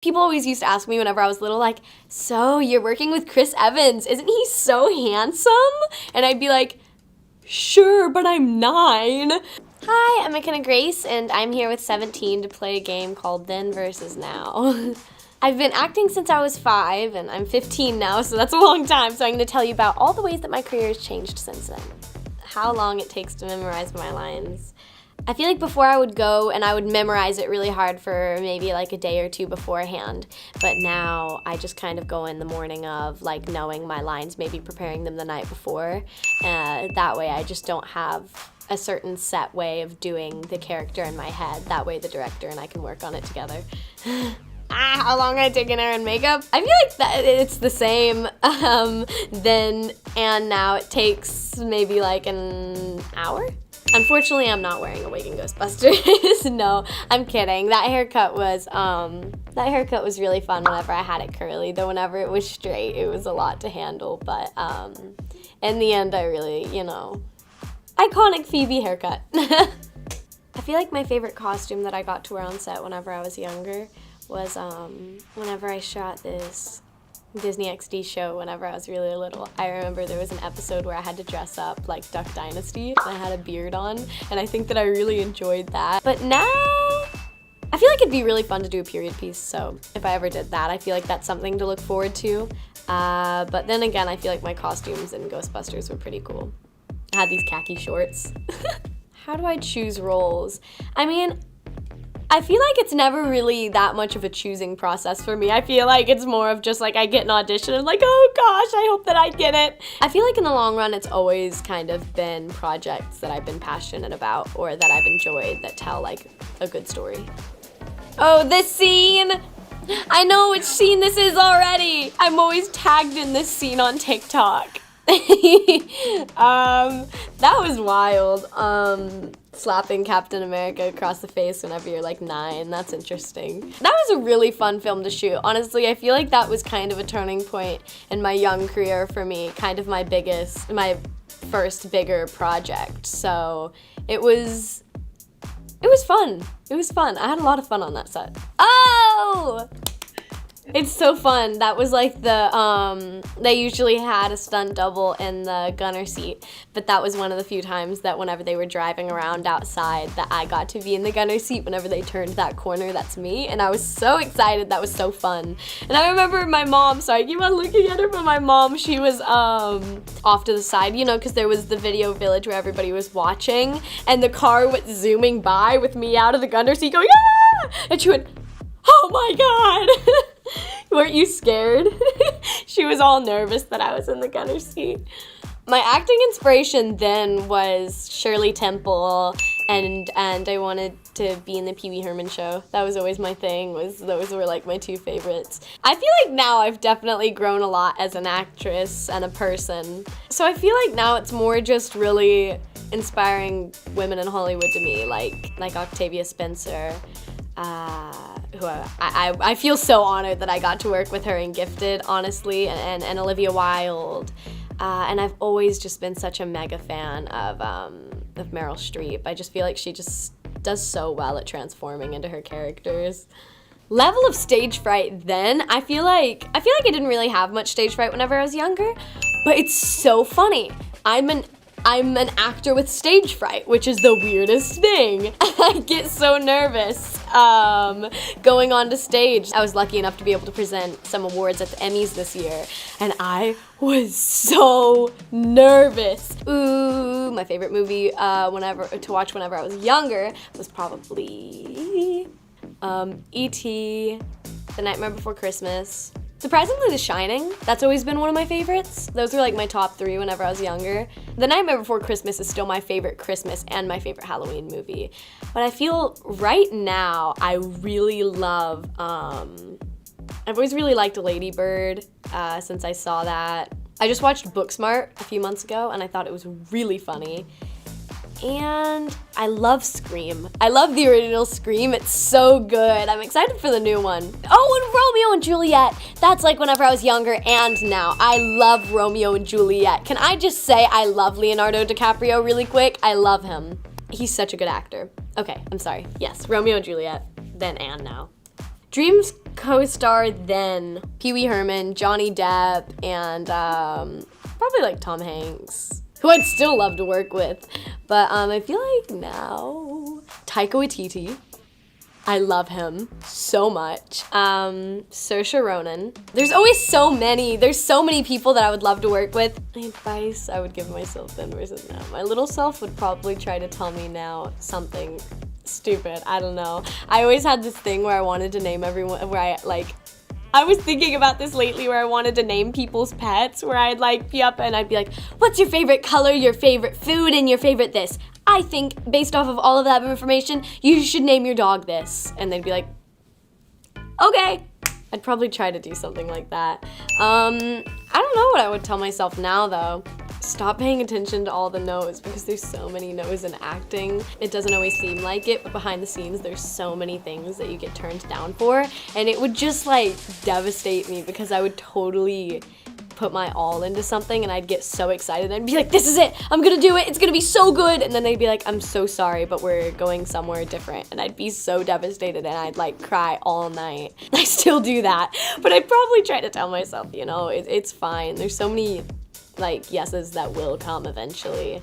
People always used to ask me whenever I was little, like, so you're working with Chris Evans, isn't he so handsome? And I'd be like, sure, but I'm 9. Hi, I'm McKenna Grace, and I'm here with 17 to play a game called Then versus Now. I've been acting since I was 5, and I'm 15 now, so that's a long time, so I'm going to tell you about all the ways that my career has changed since then. How long it takes to memorize my lines. I feel like before I would go and I would memorize it really hard for maybe like a day or two beforehand, but now I just kind of go in the morning of like knowing my lines, maybe preparing them the night before. That way I just don't have a certain set way of doing the character in my head. That way the director and I can work on it together. How long I take an hair and makeup? I feel like that it's the same then and now. It takes maybe like an hour. Unfortunately, I'm not wearing a wig in Ghostbusters. No, I'm kidding. That haircut was really fun whenever I had it curly, though whenever it was straight, it was a lot to handle, but in the end, I really, iconic Phoebe haircut. I feel like my favorite costume that I got to wear on set whenever I was younger was whenever I shot this Disney XD show whenever I was really little. I remember there was an episode where I had to dress up like Duck Dynasty and I had a beard on, and I think that I really enjoyed that. But now, I feel like it'd be really fun to do a period piece, so if I ever did that, I feel like that's something to look forward to. But then again, I feel like my costumes in Ghostbusters were pretty cool. I had these khaki shorts. How do I choose roles? I mean, I feel like it's never really that much of a choosing process for me. I feel like it's more of just like I get an audition and like, oh gosh, I hope that I get it. I feel like in the long run, it's always kind of been projects that I've been passionate about or that I've enjoyed that tell like a good story. Oh, this scene! I know which scene this is already. I'm always tagged in this scene on TikTok. That was wild. Slapping Captain America across the face whenever you're like 9, that's interesting. That was a really fun film to shoot. Honestly, I feel like that was kind of a turning point in my young career for me, kind of my first bigger project. So it was fun. It was fun. I had a lot of fun on that set. Oh! It's so fun. That was like they usually had a stunt double in the gunner seat, but that was one of the few times that whenever they were driving around outside that I got to be in the gunner seat whenever they turned that corner, that's me, and I was so excited. That was so fun. And I remember my mom, so I keep on looking at her, but my mom, she was off to the side, because there was the video village where everybody was watching, and the car went zooming by with me out of the gunner seat going, ah! And she went, oh my God! Weren't you scared? She was all nervous that I was in the gunner seat. My acting inspiration then was Shirley Temple, and I wanted to be in the Pee Wee Herman show. That was always my thing, those were like my 2 favorites. I feel like now I've definitely grown a lot as an actress and a person. So I feel like now it's more just really inspiring women in Hollywood to me, like Octavia Spencer, who I feel so honored that I got to work with her in Gifted, honestly, and Olivia Wilde. And I've always just been such a mega fan of Meryl Streep. I just feel like she just does so well at transforming into her characters. Level of stage fright then, I feel like I didn't really have much stage fright whenever I was younger, but it's so funny. I'm an actor with stage fright, which is the weirdest thing. I get so nervous going onto stage. I was lucky enough to be able to present some awards at the Emmys this year, and I was so nervous. Ooh, my favorite movie to watch whenever I was younger was probably E.T., The Nightmare Before Christmas. Surprisingly, The Shining. That's always been one of my favorites. Those were like my top 3 whenever I was younger. The Nightmare Before Christmas is still my favorite Christmas and my favorite Halloween movie. But I feel right now I really love, I've always really liked Lady Bird since I saw that. I just watched Booksmart a few months ago and I thought it was really funny. And I love Scream. I love the original Scream. It's so good. I'm excited for the new one. Oh, and Romeo and Juliet. That's like whenever I was younger and now. I love Romeo and Juliet. Can I just say I love Leonardo DiCaprio really quick? I love him. He's such a good actor. Okay, I'm sorry. Yes, Romeo and Juliet, then and now. Dreams co-star then Pee Wee Herman, Johnny Depp, and probably like Tom Hanks, who I'd still love to work with. But I feel like now Taika Waititi. I love him so much. Saoirse Ronan. There's so many people that I would love to work with. The advice I would give myself then versus now. My little self would probably try to tell me now something stupid. I don't know. I always had this thing where I wanted to name everyone, where I was thinking about this lately where I wanted to name people's pets, where I'd like be up and I'd be like, what's your favorite color, your favorite food, and your favorite this? I think based off of all of that information, you should name your dog this. And they'd be like, okay. I'd probably try to do something like that. I don't know what I would tell myself now though. Stop paying attention to all the no's, because there's so many no's in acting. It doesn't always seem like it, but behind the scenes there's so many things that you get turned down for, and it would just like devastate me, because I would totally put my all into something and I'd get so excited and I'd be like, this is it, I'm gonna do it, it's gonna be so good, and then they'd be like, I'm so sorry, but we're going somewhere different, and I'd be so devastated and I'd like cry all night. I still do that, but I'd probably try to tell myself, you know, it's fine. There's so many like yeses that will come eventually.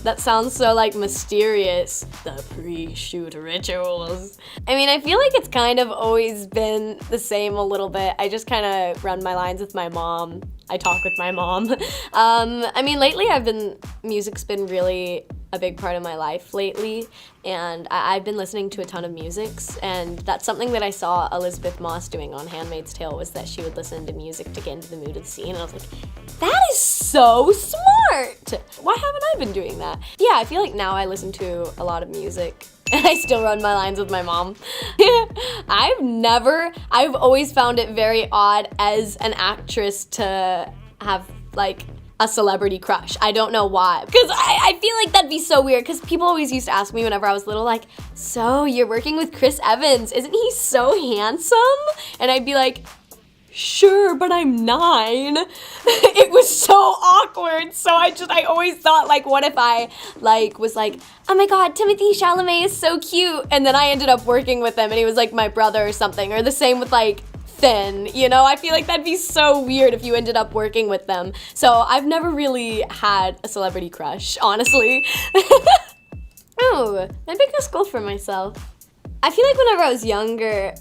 That sounds so like mysterious. The pre-shoot rituals. I mean, I feel like it's kind of always been the same a little bit. I just kind of run my lines with my mom. I talk with my mom. I mean, lately music's been really a big part of my life lately, and I've been listening to a ton of musics, and that's something that I saw Elizabeth Moss doing on Handmaid's Tale, was that she would listen to music to get into the mood of the scene, and I was like, that is so smart! Why haven't I been doing that? Yeah, I feel like now I listen to a lot of music, and I still run my lines with my mom. I've always found it very odd as an actress to have like a celebrity crush. I don't know why. Because I feel like that'd be so weird, because people always used to ask me whenever I was little, like, so you're working with Chris Evans, isn't he so handsome? And I'd be like, sure, but I'm 9. It was so awkward. So I always thought, like, what if I like was like, oh my god, Timothée Chalamet is so cute, and then I ended up working with him and he was like my brother or something, or the same with like Finn, you know? I feel like that'd be so weird if you ended up working with them. So I've never really had a celebrity crush, honestly. Oh, my biggest goal for myself. I feel like whenever I was younger,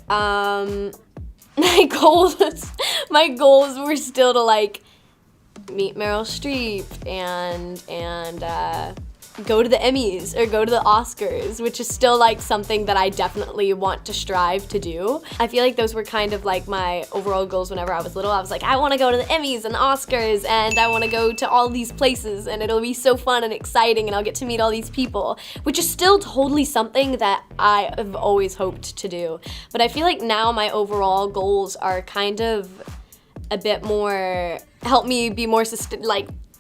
my goals were still to like meet Meryl Streep and go to the Emmys or go to the Oscars, which is still like something that I definitely want to strive to do. I feel like those were kind of like my overall goals whenever I was little. I was like, I want to go to the Emmys and the Oscars, and I want to go to all these places, and it'll be so fun and exciting, and I'll get to meet all these people, which is still totally something that I have always hoped to do. But I feel like now my overall goals are kind of a bit more, help me be more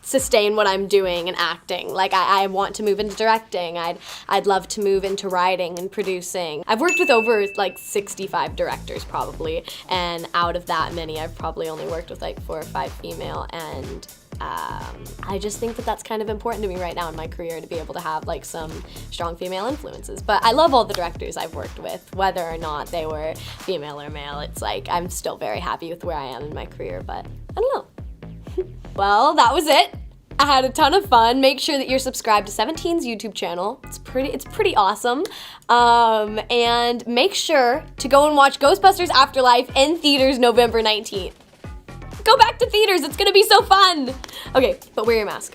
sustain what I'm doing and acting. Like I want to move into directing. I'd love to move into writing and producing. I've worked with over like 65 directors probably, and out of that many I've probably only worked with like 4 or 5 female, and I just think that that's kind of important to me right now in my career, to be able to have like some strong female influences. But I love all the directors I've worked with, whether or not they were female or male. It's like I'm still very happy with where I am in my career, but I don't know. Well, that was it. I had a ton of fun. Make sure that you're subscribed to 17's YouTube channel. It's pretty awesome. And make sure to go and watch Ghostbusters Afterlife in theaters November 19th. Go back to theaters, it's gonna be so fun. Okay, but wear your mask.